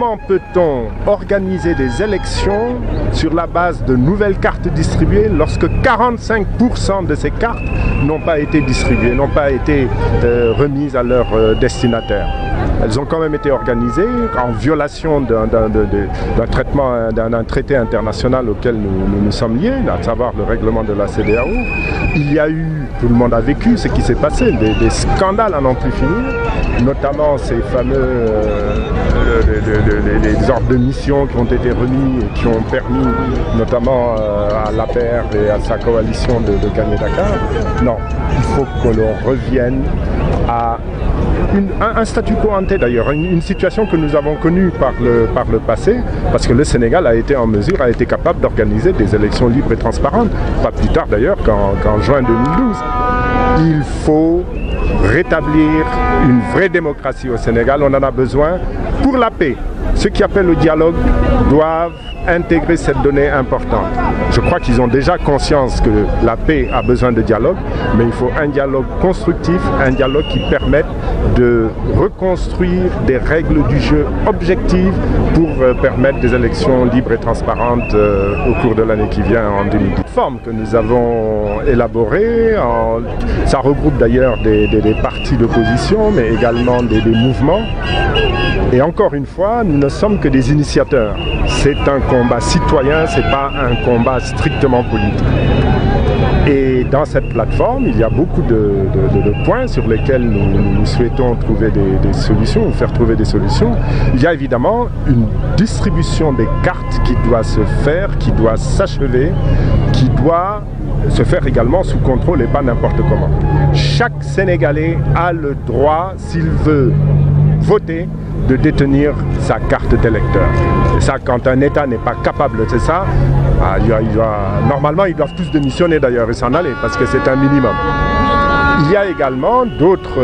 Comment peut-on organiser des élections sur la base de nouvelles cartes distribuées lorsque 45% de ces cartes n'ont pas été distribuées, n'ont pas été remises à leurs destinataires? Elles ont quand même été organisées en violation d'un traité international auquel nous sommes liés, à savoir le règlement de la CEDEAO. Il y a eu, tout le monde a vécu ce qui s'est passé, des scandales à n'en plus finir, notamment ces fameux les ordres de mission qui ont été remis et qui ont permis notamment à l'APR et à sa coalition de gagner Dakar. Non, il faut que l'on revienne à un statu quo ante d'ailleurs, une situation que nous avons connue par le passé, parce que le Sénégal a été en mesure, a été capable d'organiser des élections libres et transparentes, pas plus tard d'ailleurs qu'en juin 2012. Il faut rétablir une vraie démocratie au Sénégal, on en a besoin pour la paix. Ceux qui appellent au dialogue doivent intégrer cette donnée importante. Je crois qu'ils ont déjà conscience que la paix a besoin de dialogue, mais il faut un dialogue constructif, un dialogue qui permette de reconstruire des règles du jeu objectives pour permettre des élections libres et transparentes au cours de l'année qui vient en 2010. Forme que nous avons élaborée, ça regroupe d'ailleurs des partis d'opposition, mais également des mouvements. Et encore une fois, nous ne sommes que des initiateurs. C'est un combat citoyen, ce n'est pas un combat strictement politique. Et dans cette plateforme, il y a beaucoup de points sur lesquels nous souhaitons trouver des solutions, ou faire trouver des solutions. Il y a évidemment une distribution des cartes qui doit se faire, qui doit s'achever, qui doit se faire également sous contrôle et pas n'importe comment. Chaque Sénégalais a le droit, s'il veut voter, de détenir sa carte d'électeur. Et ça, quand un État n'est pas capable de ça, normalement, ils doivent tous démissionner d'ailleurs et s'en aller, parce que c'est un minimum. Il y a également d'autres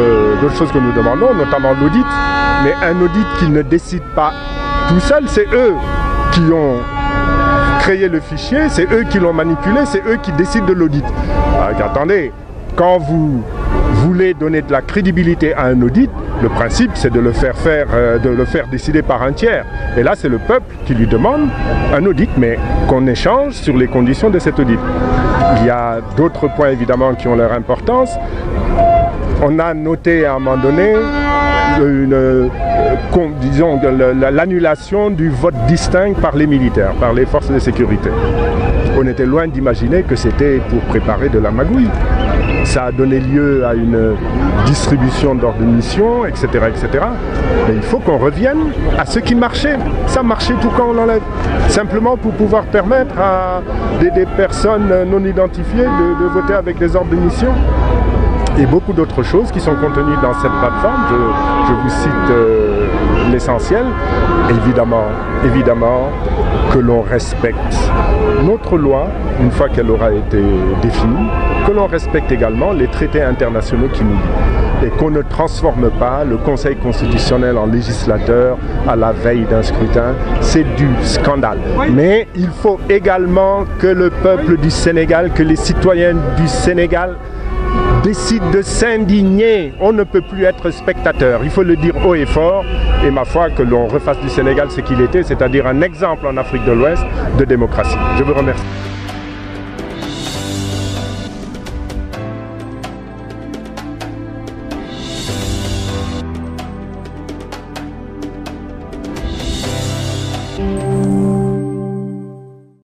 choses que nous demandons, notamment l'audit, mais un audit qui ne décide pas tout seul, c'est eux qui ont créé le fichier, c'est eux qui l'ont manipulé, c'est eux qui décident de l'audit. Attendez, quand vous voulez donner de la crédibilité à un audit, le principe c'est de le faire décider par un tiers. Et là c'est le peuple qui lui demande un audit, mais qu'on échange sur les conditions de cet audit. Il y a d'autres points évidemment qui ont leur importance. On a noté à un moment donné l'annulation du vote distinct par les militaires, par les forces de sécurité. On était loin d'imaginer que c'était pour préparer de la magouille. Ça a donné lieu à une distribution d'ordres de mission, etc., etc. Mais il faut qu'on revienne à ce qui marchait. Ça marchait tout quand on l'enlève. Simplement pour pouvoir permettre à des personnes non identifiées de voter avec les ordres de mission. Et beaucoup d'autres choses qui sont contenues dans cette plateforme. Je vous cite l'essentiel. Évidemment que l'on respecte notre loi une fois qu'elle aura été définie, que l'on respecte également les traités internationaux qui nous lient et qu'on ne transforme pas le Conseil constitutionnel en législateur à la veille d'un scrutin. C'est du scandale. Mais il faut également que le peuple du Sénégal, que les citoyens du Sénégal décide de s'indigner. On ne peut plus être spectateur. Il faut le dire haut et fort. Et ma foi, que l'on refasse du Sénégal ce qu'il était, c'est-à-dire un exemple en Afrique de l'Ouest de démocratie. Je vous remercie.